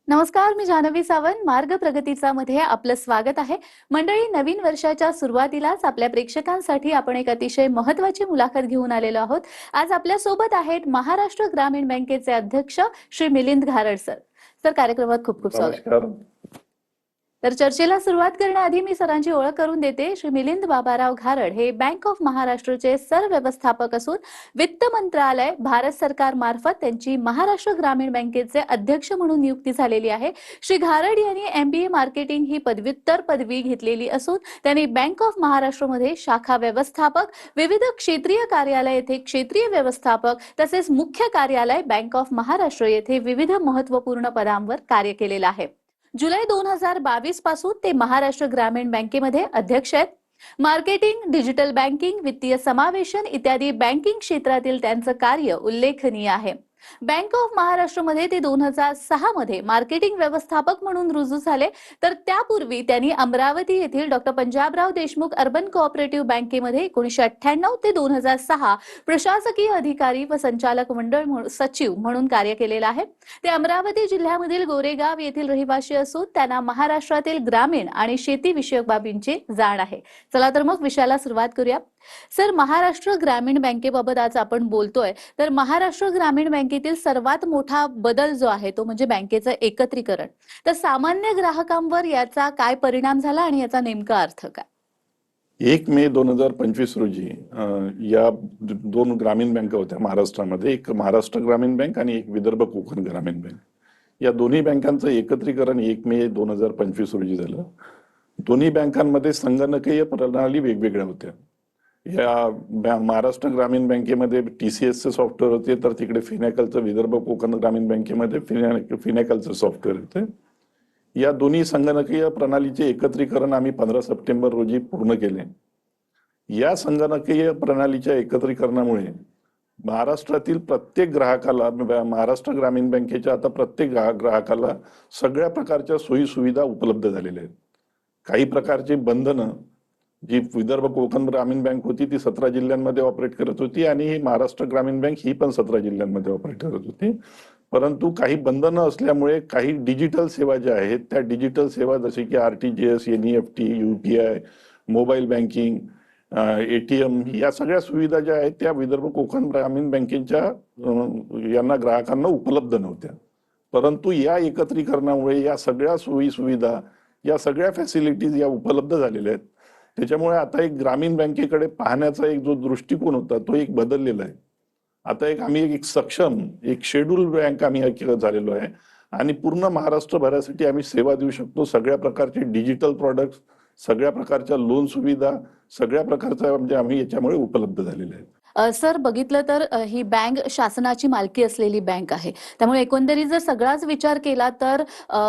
नमस्कार, मी जान्हवी सावंत. मार्ग प्रगतीचा मध्ये आपलं स्वागत आहे. मंडळी, नवीन वर्षाच्या सुरुवातीलाच आपल्या प्रेक्षकांसाठी आपण एक अतिशय महत्त्वाची मुलाखत घेऊन आलेलो आहोत. आज आपल्या सोबत आहेत महाराष्ट्र ग्रामीण बँकेचे अध्यक्ष श्री मिलिंद घारड सर. सर, कार्यक्रमात खूप खूप स्वागत. नमस्कार. तर चर्चेला सुरुवात करण्याआधी मी सरांची ओळख करून देते. श्री मिलिंद बाबाराव घारड हे बँक ऑफ महाराष्ट्रचे सरव्यवस्थापक असून वित्त मंत्रालय भारत सरकार मार्फत त्यांची महाराष्ट्र ग्रामीण बँकेचे अध्यक्ष म्हणून नियुक्ती झालेली आहे. श्री घारड यांनी MBA मार्केटिंग ही पदव्युत्तर पदवी घेतलेली असून त्यांनी बँक ऑफ महाराष्ट्रमध्ये शाखा व्यवस्थापक, विविध क्षेत्रीय कार्यालय येथे क्षेत्रीय व्यवस्थापक तसेच मुख्य कार्यालय बँक ऑफ महाराष्ट्र येथे विविध महत्त्वपूर्ण पदांवर कार्य केलेलं आहे. जुलै 2022 पासून ते महाराष्ट्र ग्रामीण बँकेमध्ये अध्यक्ष आहेत. मार्केटिंग, डिजिटल बँकिंग, वित्तीय समावेशन इत्यादी बँकिंग क्षेत्रातील त्यांचं कार्य उल्लेखनीय आहे. बँक ऑफ महाराष्ट्रमध्ये ते 2006 मध्ये मार्केटिंग व्यवस्थापक म्हणून रुजू झाले. तर त्यापूर्वी त्यांनी अमरावती येथील doctor Panjabrao Deshmukh urban cooperative बँकेमध्ये 1998 ते 2006 प्रशासकीय अधिकारी व संचालक मंडळ सचिव म्हणून कार्य केलेलं आहे. ते अमरावती जिल्ह्यामधील गोरेगाव येथील रहिवासी असून त्यांना महाराष्ट्रातील ग्रामीण आणि शेती विषयक बाबींची जाण आहे. चला तर मग विषयाला सुरुवात करूया. सर, महाराष्ट्र ग्रामीण बँकेबाबत आज आपण बोलतोय, तर महाराष्ट्र ग्रामीण बँकेतील सर्वात मोठा बदल जो आहे तो म्हणजे बँकेचं एकत्रीकरण. तर सामान्य ग्राहकांवर याचा काय परिणाम झाला आणि याचा नेमका अर्थ काय? 1 मे 2025 रोजी या दोन ग्रामीण बँका होत्या महाराष्ट्रामध्ये. एक महाराष्ट्र ग्रामीण बँक आणि एक विदर्भ कोकण ग्रामीण बँक. या दोन्ही बँकांचं एकत्रीकरण 1 मे 2025 रोजी झालं. दोन्ही बँकांमध्ये संगणकीय प्रणाली वेगवेगळ्या होत्या. या महाराष्ट्र ग्रामीण बँकेमध्ये TCSचे सॉफ्टवेअर होते, तर तिकडे फिनॅकलचं विदर्भ कोकण ग्रामीण बँकेमध्ये फिनॅकलचं सॉफ्टवेअर होते. या दोन्ही संगणकीय प्रणालीचे एकत्रीकरण आम्ही 15 सप्टेंबर रोजी पूर्ण केले. या संगणकीय प्रणालीच्या एकत्रीकरणामुळे महाराष्ट्रातील प्रत्येक ग्राहकाला, महाराष्ट्र ग्रामीण बँकेच्या आता प्रत्येक ग्राहकाला सगळ्या प्रकारच्या सोयी सुविधा उपलब्ध झालेल्या आहेत. काही प्रकारची बंधनं जी विदर्भ कोकण ग्रामीण बँक होती ती 17 जिल्ह्यांमध्ये ऑपरेट करत होती आणि ही महाराष्ट्र ग्रामीण बँक ही पण 17 जिल्ह्यांमध्ये ऑपरेट करत होती. परंतु काही बंधनं असल्यामुळे काही डिजिटल सेवा ज्या आहेत त्या डिजिटल सेवा जसे की RTGS, NEFT, UPI, mobile banking, ATM या सगळ्या सुविधा ज्या आहेत त्या विदर्भ कोकण ग्रामीण बँकेच्या यांना ग्राहकांना उपलब्ध नव्हत्या. परंतु या एकत्रीकरणामुळे या सगळ्या सोयी सुविधा, या सगळ्या फॅसिलिटीज या उपलब्ध झालेल्या आहेत. त्याच्यामुळे आता एक ग्रामीण बँकेकडे पाहण्याचा एक जो दृष्टिकोन होता तो एक बदललेला आहे. आता आम्ही एक सक्षम, एक शेड्यूल बँक आम्ही झालेलो आहे आणि पूर्ण महाराष्ट्रभरासाठी आम्ही सेवा देऊ शकतो. सगळ्या प्रकारचे डिजिटल प्रॉडक्ट, सगळ्या प्रकारच्या लोन सुविधा, सगळ्या प्रकारच्या म्हणजे आम्ही याच्यामुळे उपलब्ध झालेले आहेत. सर, बघितलं तर ही बँक शासनाची मालकी असलेली बँक आहे. त्यामुळे एकंदरीत जर सगळाच विचार केला तर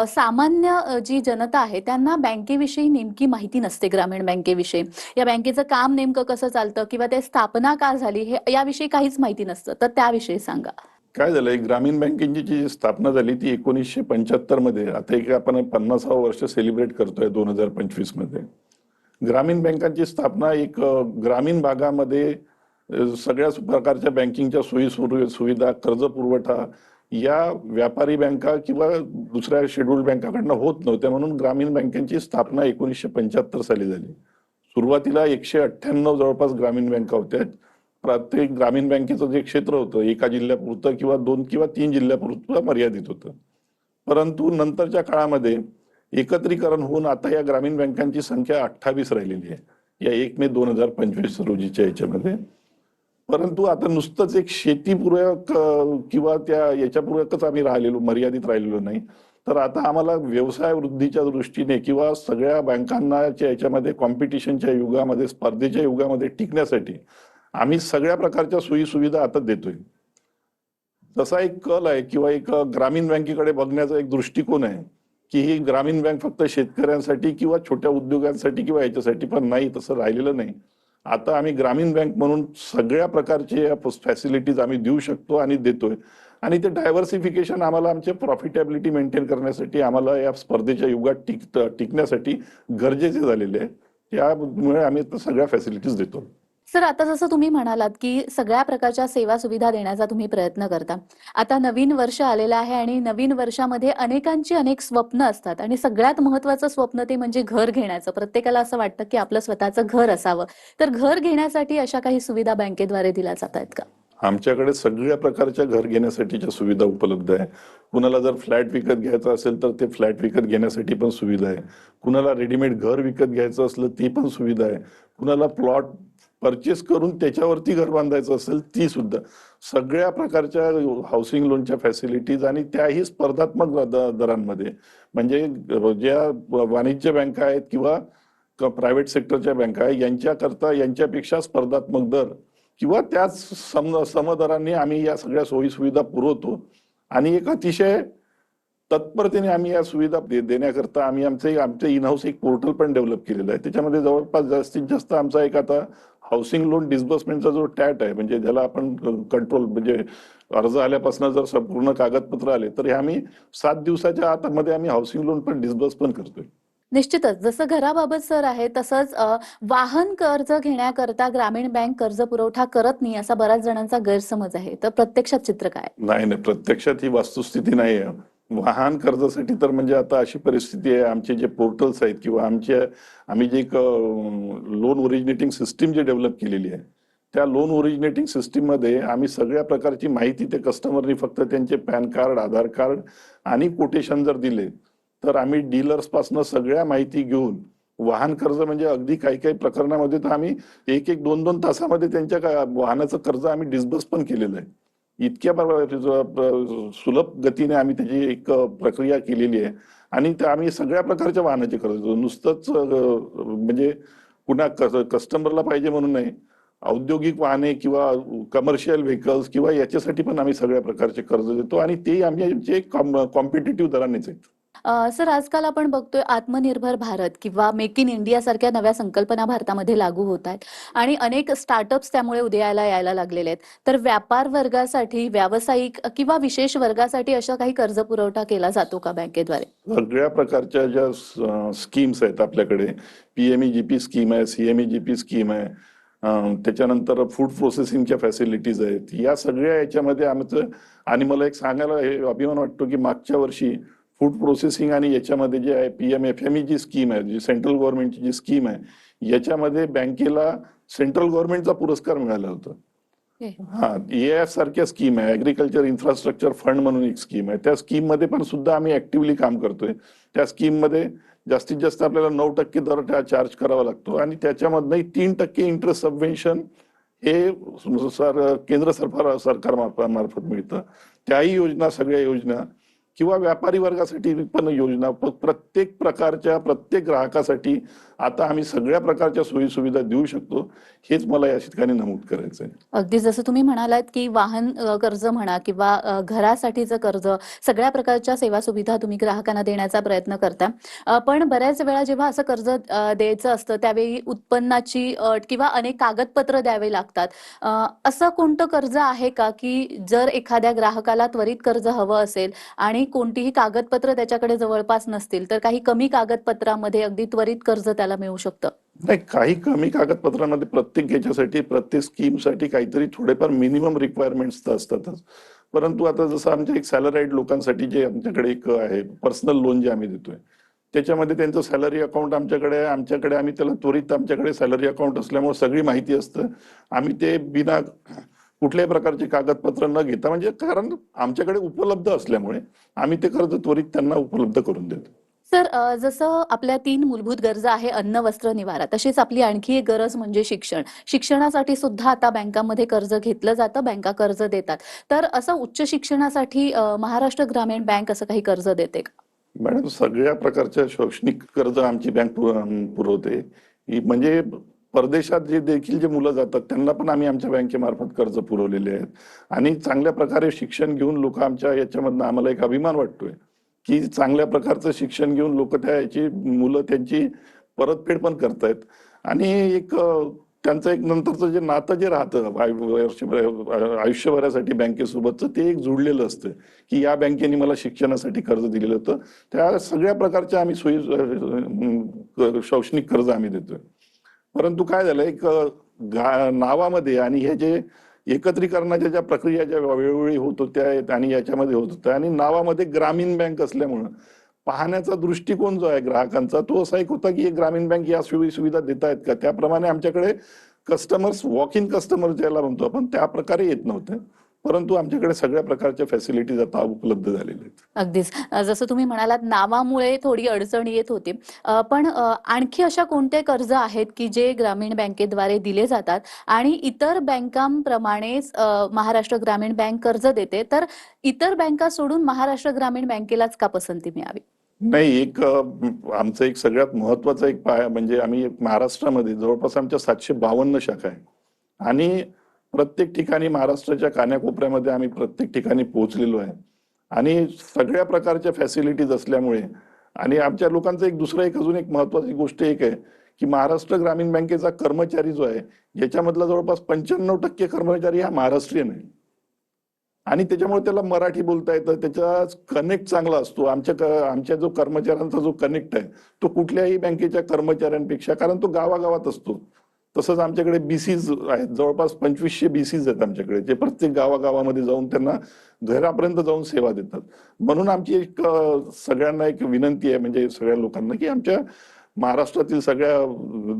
सामान्य जी जनता आहे त्यांना बँकेविषयी नेमकी माहिती नसते. ग्रामीण बँकेविषयी, या बँकेचं काम नेमकं कसं चालतं किंवा ते स्थापना का झाली हे याविषयी काहीच माहिती नसतं. तर त्याविषयी सांगा. काय झालंय, ग्रामीण बँकेची जी स्थापना झाली ती 1975 मध्ये. आता एक आपण 50वं वर्ष सेलिब्रेट करतोय 2025 मध्ये. ग्रामीण बँकांची स्थापना एक ग्रामीण भागामध्ये सगळ्या प्रकारच्या बँकिंगच्या सोयी सुविधा, कर्ज पुरवठा या व्यापारी बँका किंवा दुसऱ्या शेड्यूल बँकाकडनं होत नव्हत्या, म्हणून ग्रामीण बँकांची स्थापना 1975 साली झाली. सुरुवातीला 198 जवळपास ग्रामीण बँका होत्या. प्रत्येक ग्रामीण बँकेचं जे क्षेत्र होतं एका जिल्ह्यापुरतं किंवा 2 किंवा 3 जिल्ह्यापुरतं मर्यादित होतं. परंतु नंतरच्या काळामध्ये एकत्रीकरण होऊन आता या ग्रामीण बँकांची संख्या 28 राहिलेली आहे या 1 मे 2025 रोजीच्या याच्यामध्ये. परंतु आता नुसतंच एक शेतीपूरक किंवा त्या याच्यापूरकच आम्ही मर्यादित राहिलेलो नाही, तर आता आम्हाला व्यवसाय वृद्धीच्या दृष्टीने किंवा सगळ्या बँकांना याच्यामध्ये कॉम्पिटिशनच्या युगामध्ये, स्पर्धेच्या युगामध्ये टिकण्यासाठी आम्ही सगळ्या प्रकारच्या सोयी सुविधा आता देतोय. तसा एक कल आहे किंवा एक ग्रामीण बँकेकडे बघण्याचा एक दृष्टिकोन आहे की ही ग्रामीण बँक फक्त शेतकऱ्यांसाठी किंवा छोट्या उद्योगांसाठी किंवा याच्यासाठी पण नाही, तसं राहिलेलं नाही. आता आम्ही ग्रामीण बँक म्हणून सगळ्या प्रकारचे फॅसिलिटीज आम्ही देऊ शकतो आणि देतोय. आणि ते डायव्हर्सिफिकेशन आम्हाला आमचे प्रॉफिटेबिलिटी मेंटेन करण्यासाठी, आम्हाला या स्पर्धेच्या युगात टिकण्यासाठी गरजेचे झालेले आहे. त्यामुळे आम्ही सगळ्या फॅसिलिटीज देतो. सर, आता जसं तुम्ही म्हणालात, की सगळ्या प्रकारच्या सेवा सुविधा देण्याचा तुम्ही प्रयत्न करता. आता नवीन वर्ष आलेलं आहे आणि नवीन वर्षामध्ये अनेकांची अनेक स्वप्न असतात आणि सगळ्यात महत्त्वाचं स्वप्न ते म्हणजे घर घेण्याचं. प्रत्येकाला असं वाटतं, की आपलं स्वतःचं घर असावं. तर घर घेण्यासाठी अशा काही सुविधा बँकेद्वारे दिल्या जात आहेत का? आमच्याकडे सगळ्या प्रकारच्या घर घेण्यासाठीच्या सुविधा उपलब्ध आहे. कुणाला जर फ्लॅट विकत घ्यायचा असेल तर ते फ्लॅट विकत घेण्यासाठी पण सुविधा आहे. कुणाला रेडीमेड घर विकत घ्यायचं असलं ती पण सुविधा आहे. कुणाला प्लॉट परचेस करून त्याच्यावरती घर बांधायचं असेल ती सुद्धा. सगळ्या प्रकारच्या हाऊसिंग लोनच्या फॅसिलिटीज आणि त्याही स्पर्धात्मक दरांमध्ये. म्हणजे ज्या वाणिज्य बँका आहेत किंवा प्रायव्हेट सेक्टरच्या बँका आहेत यांच्याकरता यांच्यापेक्षा स्पर्धात्मक दर किंवा त्याच समदरांनी आम्ही या सगळ्या सोयी सुविधा पुरवतो आणि एक अतिशय तत्परतेने आम्ही या सुविधा देण्याकरता आम्ही आमचे इन हाऊस एक पोर्टल पण डेव्हलप केलेलं आहे. त्याच्यामध्ये जवळपास जास्तीत जास्त आमचा एक आता हाऊसिंग लोन डिस्बर्समेंटचा जो टॅट आहे म्हणजे ज्याला आपण कंट्रोल म्हणजे अर्ज आल्यापासून जर संपूर्ण कागदपत्र आले तर हे आम्ही 7 दिवसाच्या आतमध्ये आम्ही हाऊसिंग लोन पण डिस्बर्स पण करतोय. निश्चितच. जसं घराबाबत सर आहे, तसंच वाहन कर्ज घेण्याकरता ग्रामीण बँक कर्ज पुरवठा करत नाही, असा बऱ्याच जणांचा गैरसमज आहे. तर प्रत्यक्षात चित्र काय? नाही नाही, प्रत्यक्षात ही वस्तुस्थिती नाही आहे. वाहन कर्जासाठी तर म्हणजे आता अशी परिस्थिती आहे, आमचे जे पोर्टल्स आहेत किंवा आम्ही जे एक लोन ओरिजिनेटिंग सिस्टीम जे डेव्हलप केलेली आहे त्या लोन ओरिजिनेटिंग सिस्टीम मध्ये आम्ही सगळ्या प्रकारची माहिती ते कस्टमरनी फक्त त्यांचे पॅन कार्ड, आधार कार्ड आणि कोटेशन जर दिले तर आम्ही डीलर्स पासून सगळ्या माहिती घेऊन वाहन कर्ज म्हणजे अगदी काही काही प्रकरणामध्ये तर आम्ही एक एक दोन दोन तासामध्ये त्यांच्या वाहनाचं कर्ज आम्ही डिस्बर्स पण केलेलं आहे. इतक्या सुलभ गतीने आम्ही त्याची एक प्रक्रिया केलेली आहे आणि आम्ही सगळ्या प्रकारच्या वाहनाचे कर्ज देतो. नुसतंच म्हणजे पुन्हा कस्टमरला पाहिजे म्हणून नाही, औद्योगिक वाहने किंवा कमर्शियल व्हेकल्स किंवा याच्यासाठी पण आम्ही सगळ्या प्रकारचे कर्ज देतो आणि ते आमचे कॉम्पिटिटिव्ह दरानेच आहेत. सर, आजकाल आपण बघतोय आत्मनिर्भर भारत किंवा मेक इन इंडिया सारख्या नव्या संकल्पना भारतामध्ये लागू होत आहेत आणि अनेक स्टार्टअप्स त्यामुळे उदयाला यायला लागलेले आहेत. तर व्यापार वर्गासाठी, व्यावसायिक किंवा विशेष वर्गासाठी अशा काही कर्ज पुरवठा केला जातो का बँकेद्वारे? सगळ्या प्रकारच्या ज्या स्कीम्स आहेत आपल्याकडे, पीएमईजीपी स्कीम आहे, सीएमईजीपी स्कीम आहे, त्याच्यानंतर फूड प्रोसेसिंगच्या फॅसिलिटीज आहेत, या सगळ्या याच्यामध्ये आमचं आणि मला एक सांगायला हे अभिमान वाटतो की मागच्या वर्षी फूड प्रोसेसिंग आणि याच्यामध्ये जे आहे पीएमएफएमई जी स्कीम आहे, जी सेंट्रल गव्हर्नमेंटची जी स्कीम आहे, याच्यामध्ये बँकेला सेंट्रल गव्हर्नमेंटचा पुरस्कार मिळाला होता. हा, एएफ सारख्या स्कीम आहे, ऍग्रिकल्चर इन्फ्रास्ट्रक्चर फंड म्हणून एक स्कीम आहे, त्या स्कीम मध्ये पण सुद्धा आम्ही ऍक्टिव्हली काम करतोय. त्या स्कीम मध्ये जास्तीत जास्त आपल्याला 9% दर चार्ज करावा लागतो आणि त्याच्यामधनंही 3% इंटरेस्ट सबवेन्शन हे केंद्र सरकार मार्फत मिळतं. त्याही योजना, सगळ्या योजना किंवा व्यापारी वर्गासाठी पण योजना, प्रत्येक प्रकारच्या प्रत्येक ग्राहकासाठी आता आम्ही सगळ्या प्रकारच्या सोयी सुविधा देऊ शकतो, हेच मला या ठिकाणी नमूद करायचं आहे. अगदी जसं तुम्ही म्हणालात, की वाहन कर्ज म्हणा किंवा घरासाठीचं कर्ज, सगळ्या प्रकारच्या सेवा सुविधा तुम्ही ग्राहकांना देण्याचा प्रयत्न करता. पण बऱ्याच वेळा जेव्हा असं कर्ज द्यायचं असतं, त्यावेळी उत्पन्नाची अट किंवा अनेक कागदपत्र द्यावे लागतात. असं कोणतं कर्ज आहे का, की जर एखाद्या ग्राहकाला त्वरित कर्ज हवं असेल आणि कोणतीही कागदपत्र त्याच्याकडे जवळपास नसतील, तर काही कमी कागदपत्रामध्ये अगदी त्वरित कर्ज त्याला मिळू शकतं? नाही, काही कमी कागदपत्रांमध्ये प्रत्येक याच्यासाठी प्रत्येक स्कीमसाठी काहीतरी थोडेफार मिनिमम रिक्वायरमेंट्स तर असतातच. परंतु आता जसं आमच्या एक सॅलराईड लोकांसाठी जे आमच्याकडे एक आहे पर्सनल लोन जे आम्ही देतोय, त्याच्यामध्ये त्यांचं सॅलरी अकाउंट आमच्याकडे आहे. आम्ही त्याला त्वरित आमच्याकडे सॅलरी अकाउंट असल्यामुळे सगळी माहिती असतं. आम्ही ते बिना कुठल्याही प्रकारचे कागदपत्र न घेता, म्हणजे कारण आमच्याकडे उपलब्ध असल्यामुळे आम्ही ते कर्ज त्वरित त्यांना उपलब्ध करून देतो. सर, जसं आपल्या 3 मूलभूत गरजा आहे अन्न, वस्त्र, निवारा, तशीच आपली आणखी एक गरज म्हणजे शिक्षण. शिक्षणासाठी सुद्धा आता बँकांमध्ये कर्ज घेतलं जातं, बँका कर्ज देतात. तर असं उच्च शिक्षणासाठी महाराष्ट्र ग्रामीण बँक असं काही कर्ज देते का? मॅडम, सगळ्या प्रकारच्या शैक्षणिक कर्ज आमची बँक पुरवते. म्हणजे परदेशात जे देखील जे मुलं जातात त्यांना पण आम्ही आमच्या बँकेमार्फत कर्ज पुरवलेले आहेत आणि चांगल्या प्रकारे शिक्षण घेऊन लोक आमच्या याच्यामधनं आम्हाला एक अभिमान वाटतोय की चांगल्या प्रकारचं शिक्षण घेऊन लोक याची मुलं त्यांची परतफेड पण करतायत आणि एक त्यांचं एक नंतरचं जे नातं जे राहतं आयुष्यभरासाठी बँकेसोबतचं, ते एक जुळलेलं असतं की या बँकेने मला शिक्षणासाठी कर्ज दिलेलं होतं. त्या सगळ्या प्रकारच्या आम्ही शैक्षणिक कर्ज आम्ही देतोय. परंतु काय झालं, एक नावामध्ये आणि हे जे एकत्रीकरणाच्या ज्या प्रक्रिया ज्या वेळोवेळी होत होत्या आणि याच्यामध्ये होत होत्या आणि नावामध्ये ग्रामीण बँक असल्यामुळं पाहण्याचा दृष्टिकोन जो आहे ग्राहकांचा तो असा एक होता की ग्रामीण बँक या सुविधा देत आहेत का, त्याप्रमाणे आमच्याकडे कस्टमर्स वॉक इन कस्टमर ज्याला म्हणतो आपण त्या प्रकारे येत नव्हते, परंतु आमच्याकडे सगळ्या प्रकारच्या फॅसिलिटीज आता उपलब्ध झालेल्या आहेत. अगदीच. जसं तुम्ही म्हणालात नावामुळे थोडी अडचण येत होती. पण आणखी अशा कोणते कर्ज आहेत की जे ग्रामीण बँकेद्वारे दिले जातात आणि इतर बँकांप्रमाणेच महाराष्ट्र ग्रामीण बँक कर्ज देते, तर इतर बँका सोडून महाराष्ट्र ग्रामीण बँकेलाच का पसंती मिळावी? नाही, आमचं एक सगळ्यात महत्वाचा एक पाया म्हणजे आम्ही महाराष्ट्रामध्ये जवळपास आमच्या 752 शाखा आहे आणि प्रत्येक ठिकाणी महाराष्ट्राच्या कानाकोपऱ्यामध्ये आम्ही प्रत्येक ठिकाणी पोहोचलेलो आहे आणि सगळ्या प्रकारच्या फॅसिलिटीज असल्यामुळे आणि आमच्या लोकांचं एक दुसरं एक अजून एक महत्वाची गोष्ट एक आहे की महाराष्ट्र ग्रामीण बँकेचा कर्मचारी जो आहे याच्यामधला जवळपास 95% कर्मचारी हा महाराष्ट्रीयन आहे आणि त्याच्यामुळे त्याला मराठी बोलता येतं, त्याचा कनेक्ट चांगला असतो. आमच्या जो कर्मचाऱ्यांचा जो कनेक्ट आहे तो कुठल्याही बँकेच्या कर्मचाऱ्यांपेक्षा, कारण तो गावागावात असतो. तसंच आमच्याकडे बीसीज आहेत, जवळपास 2500 बीसीज आहेत आमच्याकडे, जे प्रत्येक गावागावामध्ये जाऊन त्यांना घरापर्यंत जाऊन सेवा देतात. म्हणून आमची एक सगळ्यांना एक विनंती आहे म्हणजे सगळ्या लोकांना की आमच्या महाराष्ट्रातील सगळ्या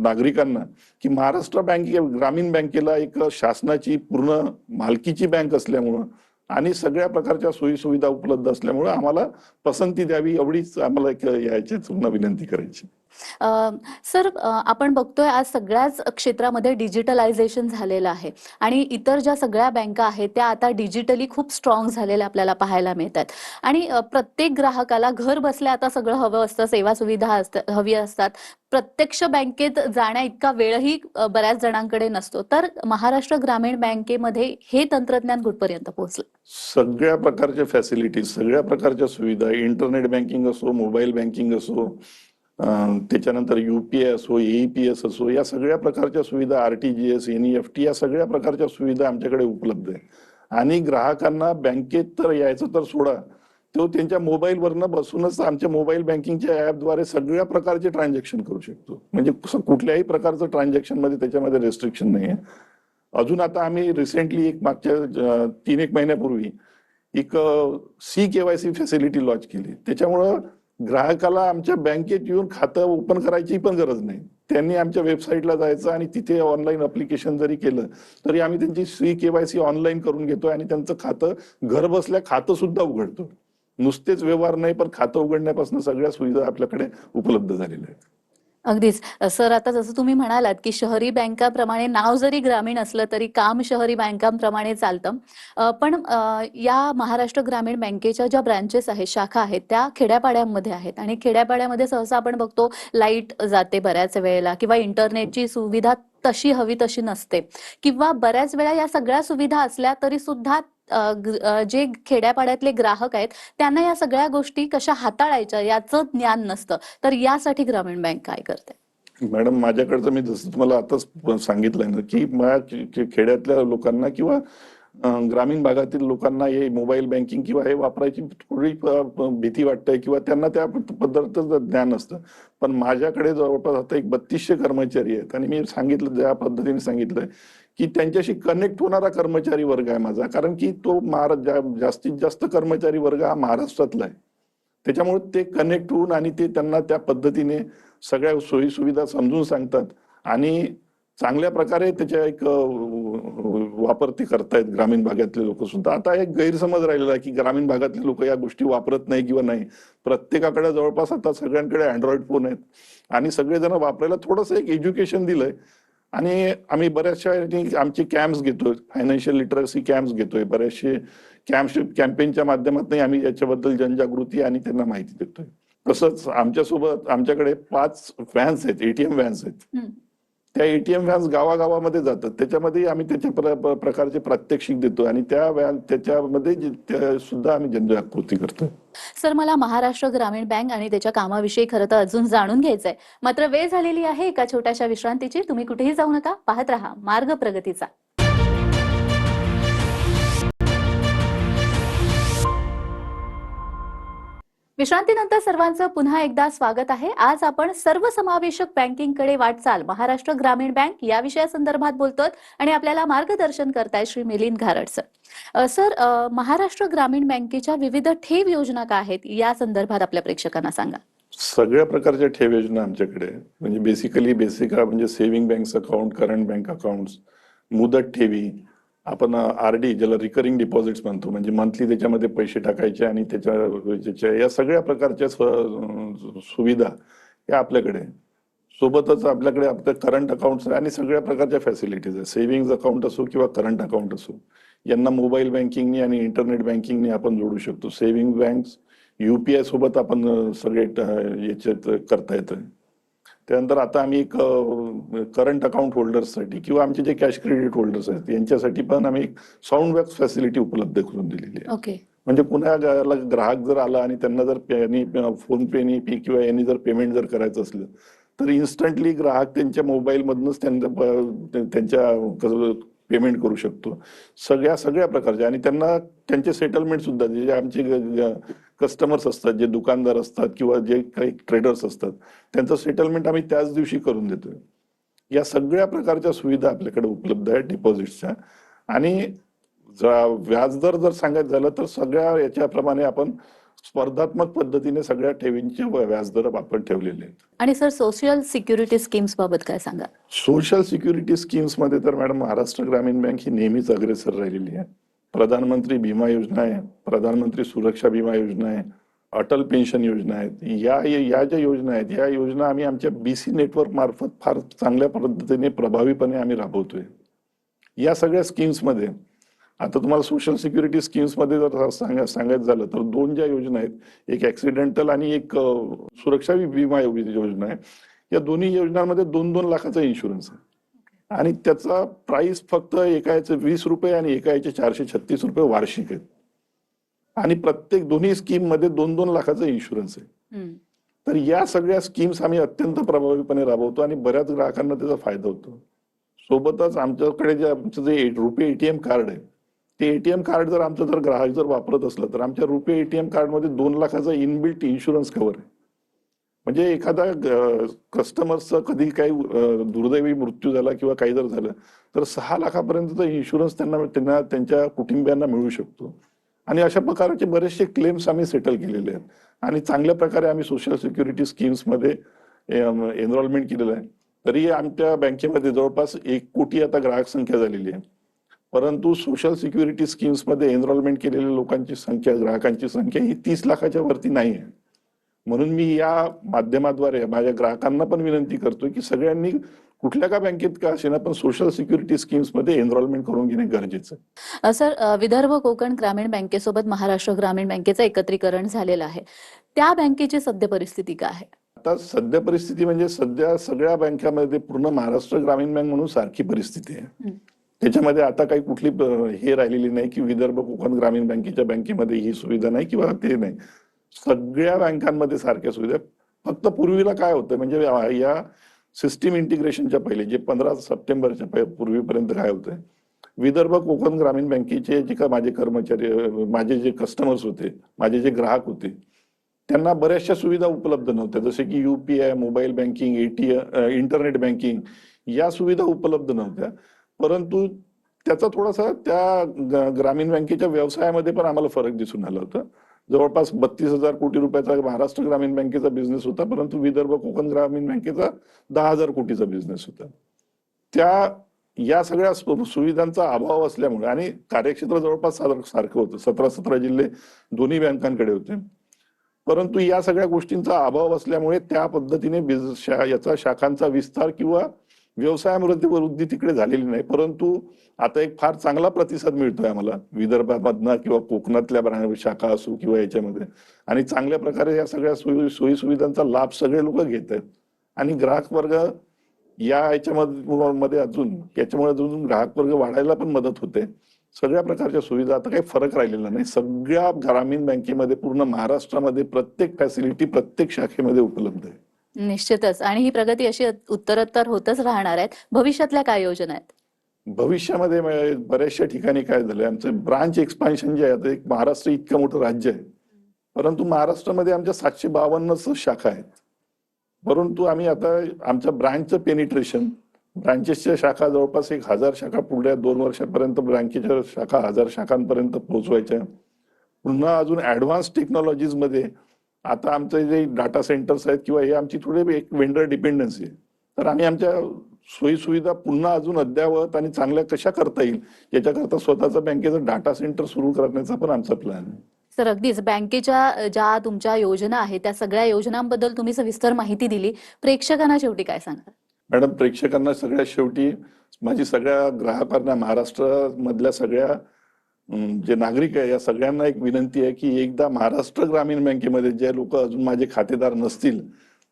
नागरिकांना की महाराष्ट्र ग्रामीण बँकेला एक शासनाची पूर्ण मालकीची बँक असल्यामुळं आणि सगळ्या प्रकारच्या सोयी सुविधा उपलब्ध असल्यामुळे आम्हाला पसंती द्यावी एवढीच आम्हाला याच्यात विनंती करायची. सर, आपण बघतोय आज सगळ्याच क्षेत्रामध्ये डिजिटलायझेशन झालेलं आहे आणि इतर ज्या सगळ्या बँका आहेत त्या आता डिजिटली खूप स्ट्रॉंग झालेल्या आपल्याला पाहायला मिळतात आणि प्रत्येक ग्राहकाला घर बसल्या आता सगळं हवं असतं, सेवा सुविधा हवी असतात. प्रत्यक्ष बँकेत जाण्या इतका वेळही बऱ्याच जणांकडे नसतो. तर महाराष्ट्र ग्रामीण बँकेमध्ये हे तंत्रज्ञान कुठपर्यंत पोहोचलं? सगळ्या प्रकारच्या फॅसिलिटीज, सगळ्या प्रकारच्या सुविधा, इंटरनेट बँकिंग असो, मोबाईल बँकिंग असो, त्याच्यानंतर युपीआय असो, एईपीएस असो, या सगळ्या प्रकारच्या सुविधा, आरटीजीएस, एनईएफटी, या सगळ्या प्रकारच्या सुविधा आमच्याकडे उपलब्ध आहे आणि ग्राहकांना बँकेत तर यायचं तर सोडा, तो त्यांच्या मोबाईलवरनं बसूनच आमच्या मोबाईल बँकिंगच्या ऍपद्वारे सगळ्या प्रकारचे ट्रान्झॅक्शन करू शकतो. म्हणजे कुठल्याही प्रकारचं ट्रान्झॅक्शन मध्ये त्याच्यामध्ये रेस्ट्रिक्शन नाही आहे. अजून आता आम्ही रिसेंटली एक मागच्या 3-1 महिन्यापूर्वी एक CKYC फॅसिलिटी लॉन्च केली. त्याच्यामुळं ग्राहकाला आमच्या बँकेत येऊन खातं ओपन करायची पण गरज नाही. त्यांनी आमच्या वेबसाईटला जायचं आणि तिथे ऑनलाईन अप्लिकेशन जरी केलं तरी आम्ही त्यांची CKYC ऑनलाईन करून घेतो आणि त्यांचं खातं घर बसल्या खातं सुद्धा उघडतो. नुसतेच व्यवहार नाही पण खातं उघडण्यापासून सगळ्या सुविधा आपल्याकडे उपलब्ध झालेल्या आहेत. अगदीच. सर, आता जसं तुम्ही म्हणालात की शहरी बँकाप्रमाणे नाव जरी ग्रामीण असलं तरी काम शहरी बँकांप्रमाणे चालतं. पण या महाराष्ट्र ग्रामीण बँकेच्या ज्या ब्रँचेस आहेत, शाखा आहेत, त्या खेड्यापाड्यांमध्ये आहेत आणि खेड्यापाड्यामध्ये सहसा आपण बघतो लाईट जाते बऱ्याच वेळेला किंवा इंटरनेटची सुविधा तशी हवी तशी नसते किंवा बऱ्याच वेळा या सगळ्या सुविधा असल्या तरी सुद्धा जे खेड्यापाड्यातले ग्राहक आहेत त्यांना या सगळ्या गोष्टी कशा हाताळायच्या याचं ज्ञान नसतं. तर यासाठी ग्रामीण बँक काय करते? मॅडम, माझ्याकडचं मी जसं तुम्हाला आताच सांगितलंय ना की खेड्यातल्या लोकांना किंवा ग्रामीण भागातील लोकांना हे मोबाईल बँकिंग किंवा हे वापरायची थोडी भीती वाटते किंवा त्यांना त्या पद्धतीचं ज्ञान असतं. पण माझ्याकडे जवळपास आता एक 3200 कर्मचारी आहेत आणि मी सांगितलं ज्या पद्धतीने सांगितलंय की त्यांच्याशी कनेक्ट होणारा कर्मचारी वर्ग आहे माझा, कारण की तो जास्तीत जास्त कर्मचारी वर्ग हा महाराष्ट्रातला आहे. त्याच्यामुळे ते कनेक्ट होऊन आणि ते त्यांना त्या पद्धतीने सगळ्या सोयी सुविधा समजून सांगतात आणि चांगल्या प्रकारे त्याच्या एक वापर ते करतायत ग्रामीण भागातले लोक सुद्धा. आता एक गैरसमज राहिलेला आहे की ग्रामीण भागातले लोक या गोष्टी वापरत नाही किंवा नाही. प्रत्येकाकडे जवळपास आता सगळ्यांकडे अँड्रॉइड फोन आहेत आणि सगळेजण वापरायला थोडंसं एक एज्युकेशन दिलंय आणि आम्ही बऱ्याचशा आमचे कॅम्प्स घेतोय, फायनान्शियल लिटरसी कॅम्प्स घेतोय, बरेचसे कॅम्पेनच्या माध्यमातून आम्ही याच्याबद्दल जनजागृती आणि त्यांना माहिती देतोय. तसंच आमच्यासोबत आमच्याकडे 5 व्हॅन्स आहेत, ATM व्हॅन्स आहेत. त्या ATM व्हॅन्स गावागावामध्ये जातात, त्याच्यामध्ये आम्ही त्याच्या प्रकारचे प्रात्यक्षिक देतो आणि त्याच्यामध्ये सुद्धा आम्ही जनजागृती करतोय. सर, मला महाराष्ट्र ग्रामीण बँक आणि त्याच्या कामाविषयी खरं तर अजून जाणून घ्यायचंय, मात्र वेळ झालेली आहे एका छोट्याशा विश्रांतीची. तुम्ही कुठेही जाऊ नका, पाहत रहा मार्ग प्रगतीचा. विश्रांतीनंतर सर्वांचं पुन्हा एकदा स्वागत आहे. आज आपण सर्वसमावेशक बँकिंगकडे वाटचाल महाराष्ट्र ग्रामीण बँक या विषयासंदर्भात बोलतोय आणि आपल्याला मार्गदर्शन करतायत श्री मिलिंद घारड सर. महाराष्ट्र ग्रामीण बँकेच्या विविध ठेव योजना काय आहेत या संदर्भात आपल्या प्रेक्षकांना सांगा. सगळ्या प्रकारच्या ठेव योजना आमच्याकडे आहे. म्हणजे बेसिक म्हणजे saving bank account, current bank account, मुदत ठेवी, आपण आरडी ज्याला रिकरिंग डिपॉझिट्स म्हणतो, म्हणजे मंथली त्याच्यामध्ये पैसे टाकायचे आणि त्याच्या या सगळ्या प्रकारच्या सुविधा या आपल्याकडे आहे. सोबतच आपल्याकडे आपलं करंट अकाउंट आणि सगळ्या प्रकारच्या फॅसिलिटीज आहे. सेव्हिंग अकाउंट असो किंवा करंट अकाउंट असो, यांना मोबाईल बँकिंगनी आणि इंटरनेट बँकिंगनी आपण जोडू शकतो. सेव्हिंग बँक UPI सोबत आपण सगळे याच्यात करता येतं. त्यानंतर आता आम्ही एक करंट अकाउंट होल्डर्ससाठी किंवा आमचे जे कॅश क्रेडिट होल्डर्स आहेत यांच्यासाठी पण आम्ही एक साऊंड बॅग फॅसिलिटी उपलब्ध करून दिलेली आहे. ओके. म्हणजे पुन्हा ग्राहक जर आला आणि त्यांना जर फोन पेनी किंवा यांनी जर पेमेंट जर करायचं असलं तर इन्स्टंटली ग्राहक त्यांच्या मोबाईल मधूनच त्यांच्या पेमेंट करू शकतो. सगळ्या प्रकारचे. आणि त्यांना त्यांचे सेटलमेंट सुद्धा जे आमचे कस्टमर्स असतात, जे दुकानदार असतात किंवा जे काही ट्रेडर्स असतात, त्यांचं सेटलमेंट आम्ही त्याच दिवशी करून देतोय. या सगळ्या प्रकारच्या सुविधा आपल्याकडे उपलब्ध आहेत डिपॉझिट्सच्या. आणि व्याजदर जर सांगायचं झालं तर सगळ्या याच्याप्रमाणे आपण स्पर्धात्मक पद्धतीने सगळ्या ठेवींचे व्याजदर आपण ठेवलेले आहेत. आणि सर सोशल सिक्युरिटी स्कीम्स बाबत काय सांगा. सोशल सिक्युरिटी स्कीम्स मध्ये तर मॅडम महाराष्ट्र ग्रामीण बँक ही नेहमीच अग्रेसर राहिलेली आहे. प्रधानमंत्री भीमा योजना आहे, प्रधानमंत्री सुरक्षा विमा योजना आहे, अटल पेन्शन योजना आहेत. या ज्या योजना आहेत या योजना आम्ही आमच्या BC नेटवर्क मार्फत फार चांगल्या पद्धतीने प्रभावीपणे आम्ही राबवतोय. या सगळ्या स्कीम्स मध्ये आता तुम्हाला सोशल सिक्युरिटी स्कीम्स मध्ये जर सांगायचं झालं तर 2 ज्या योजना आहेत, एक ऍक्सिडेंटल आणि एक सुरक्षा विमा योजना आहे. या दोन्ही योजनांमध्ये 2-2 लाखाचा इन्शुरन्स आहे आणि त्याचा प्राइस फक्त एका याचे 20 रुपये आणि एका याचे 436 रुपये वार्षिक आहेत. आणि प्रत्येक दोन्ही स्कीम मध्ये 2-2 लाखाचा इन्शुरन्स आहे. तर या सगळ्या स्कीम्स आम्ही अत्यंत प्रभावीपणे राबवतो आणि बऱ्याच ग्राहकांना त्याचा फायदा होतो. सोबतच आमच्याकडे आमचं जे रुपे ATM कार्ड आहे, ते ATM कार्ड जर आमचं जर ग्राहक जर वापरत असलं तर आमच्या रुपे ATM कार्ड मध्ये 2 लाखाचा इनबिल्ट इन्शुरन्स कव्हर आहे. म्हणजे एखादा कस्टमरचा कधी काही दुर्दैवी मृत्यू झाला किंवा काही जर झालं तर 6 लाखापर्यंतचा इन्शुरन्स त्यांना त्यांच्या कुटुंबियांना मिळू शकतो. आणि अशा प्रकारचे बरेचसे क्लेम्स आम्ही सेटल केलेले आहेत आणि चांगल्या प्रकारे आम्ही सोशल सिक्युरिटी स्कीम्स मध्ये एनरोलमेंट केलेलं आहे. तरी आमच्या बँकेमध्ये जवळपास 1 कोटी आता ग्राहक संख्या झालेली आहे. परंतु सोशल सिक्युरिटी स्कीम्स मध्ये एनरोलमेंट केलेल्या लोकांची संख्या, ग्राहकांची संख्या ही 30 लाखाच्या वरती नाही आहे. म्हणून मी या माध्यमाद्वारे माझ्या ग्राहकांना पण विनंती करतोय की सगळ्यांनी कुठल्या का बँकेत का असेना पण सोशल सिक्युरिटी स्कीम्स मध्ये एनरोलमेंट करून घेणे गरजेचं आहे. सर, विदर्भ कोकण ग्रामीण बँकेसोबत महाराष्ट्र ग्रामीण बँकेचं एकत्रीकरण झालेलं आहे. त्या बँकेची सद्य परिस्थिती काय आहे? आता सध्या परिस्थिती म्हणजे सध्या सगळ्या बँकांमध्ये पूर्ण महाराष्ट्र ग्रामीण बँक म्हणून सारखी परिस्थिती आहे. त्याच्यामध्ये आता काही कुठली हे राहिलेली नाही की विदर्भ कोकण ग्रामीण बँकेच्या बँकेमध्ये ही सुविधा नाही किंवा ते नाही. सगळ्या बँकांमध्ये सारख्या सुविधा. फक्त पूर्वीला काय होतं म्हणजे या सिस्टीम इंटिग्रेशनच्या पहिले जे 15 सप्टेंबरच्या पूर्वीपर्यंत काय होतं, विदर्भ कोकण ग्रामीण बँकेचे जे का माझे कर्मचारी, माझे जे कस्टमर्स होते, माझे जे ग्राहक होते, त्यांना बऱ्याचशा सुविधा उपलब्ध नव्हत्या. जसे की UPI, mobile banking, ATM, internet banking या सुविधा उपलब्ध नव्हत्या. परंतु त्याचा थोडासा त्या ग्रामीण बँकेच्या व्यवसायामध्ये पण आम्हाला फरक दिसून आला होता. जवळपास 32,000 कोटी रुपयाचा महाराष्ट्र ग्रामीण बँकेचा बिझनेस होता, परंतु विदर्भ कोकण ग्रामीण बँकेचा 10,000 कोटीचा बिझनेस होता. या सगळ्या सुविधांचा अभाव असल्यामुळे आणि कार्यक्षेत्र जवळपास सारखं होतं. 17 जिल्हे दोन्ही बँकांकडे होते. परंतु या सगळ्या गोष्टींचा अभाव असल्यामुळे त्या पद्धतीने याचा शाखांचा विस्तार किंवा व्यवसायावृद्धी तिकडे झालेली नाही. परंतु आता एक फार चांगला प्रतिसाद मिळतोय आम्हाला विदर्भामधनं किंवा कोकणातल्या शाखा असो किंवा याच्यामध्ये. आणि चांगल्या प्रकारे या सगळ्या सोयी सुविधांचा लाभ सगळे लोक घेत आहेत आणि ग्राहक वर्ग या याच्यामध्ये याच्यामुळे अजून ग्राहक वर्ग वाढायला पण मदत होते. सगळ्या प्रकारच्या सुविधा, आता काही फरक राहिलेला नाही. सगळ्या ग्रामीण बँकेमध्ये पूर्ण महाराष्ट्रामध्ये प्रत्येक फॅसिलिटी प्रत्येक शाखेमध्ये उपलब्ध आहे. निश्चितच. आणि ही प्रगती अशी उत्तरोत्तर होतच राहणार आहेत. भविष्यातल्या काय योजना आहेत? भविष्यामध्ये बऱ्याचशा ठिकाणी काय झालंय, आमचं ब्रांच एक्सपान्शन जे आहे, एक महाराष्ट्र इतकं मोठं राज्य आहे, परंतु महाराष्ट्रामध्ये आमच्या 752 शाखा आहेत. परंतु आम्ही आता आमच्या ब्रांचचं पेनिट्रेशन, ब्रांचेसच्या शाखा जवळपास 1000 शाखा पुढल्या 2 वर्षापर्यंत बँकेच्या शाखा 1000 शाखांपर्यंत पोहोचवायच्या. पुन्हा अजून ऍडव्हान्स टेक्नॉलॉजीज मध्ये आता आमचे जे डाटा सेंटर्स आहेत किंवा हे आमची थोडे एक वेंडर डिपेंडन्सी आहे, तर आम्ही आमच्या सोयी सुविधा पुन्हा अजून अद्ययावत आणि चांगल्या कशा करता येईल याच्याकरता स्वतःचा बँकेचं डाटा सेंटर सुरू करण्याचा पण आमचा प्लॅन आहे. सर, अगदीच बँकेच्या ज्या तुमच्या योजना आहेत त्या सगळ्या योजनांबद्दल तुम्ही सविस्तर माहिती दिली. प्रेक्षकांना शेवटी काय सांगाल? मॅडम, प्रेक्षकांना सगळ्यात शेवटी माझी सगळ्या ग्राहकांना, महाराष्ट्रामधल्या सगळ्या जे नागरिक आहे या सगळ्यांना एक विनंती आहे की एकदा महाराष्ट्र ग्रामीण बँकेमध्ये जे लोक अजून माझे खातेदार नसतील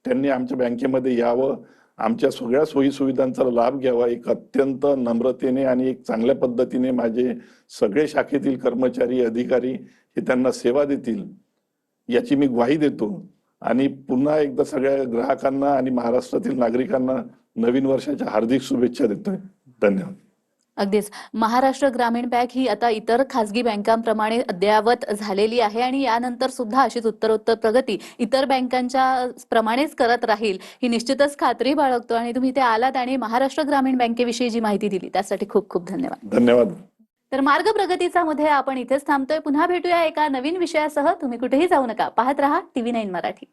त्यांनी आमच्या बँकेमध्ये यावं, आमच्या सगळ्या सोयी सुविधांचा लाभ घ्यावा. एक अत्यंत नम्रतेने आणि एक चांगल्या पद्धतीने माझे सगळे शाखेतील कर्मचारी, अधिकारी हे त्यांना सेवा देतील याची मी ग्वाही देतो. आणि पुन्हा एकदा सगळ्या ग्राहकांना आणि महाराष्ट्रातील नागरिकांना नवीन वर्षाच्या हार्दिक शुभेच्छा देतोय. धन्यवाद. अगदीच. महाराष्ट्र ग्रामीण बँक ही आता इतर खासगी बँकांप्रमाणे अद्ययावत झालेली आहे आणि यानंतर सुद्धा अशीच उत्तरोत्तर प्रगती इतर बँकांच्या प्रमाणेच करत राहील ही निश्चितच खात्री बाळगतो. आणि तुम्ही इथे आलात आणि महाराष्ट्र ग्रामीण बँकेविषयी जी माहिती दिली त्यासाठी खूप खूप धन्यवाद. धन्यवाद. तर मार्ग प्रगतीचा मध्ये आपण इथेच थांबतोय. पुन्हा भेटूया एका नवीन विषयासह. तुम्ही कुठेही जाऊ नका. पाहत रहा TV9 मराठी.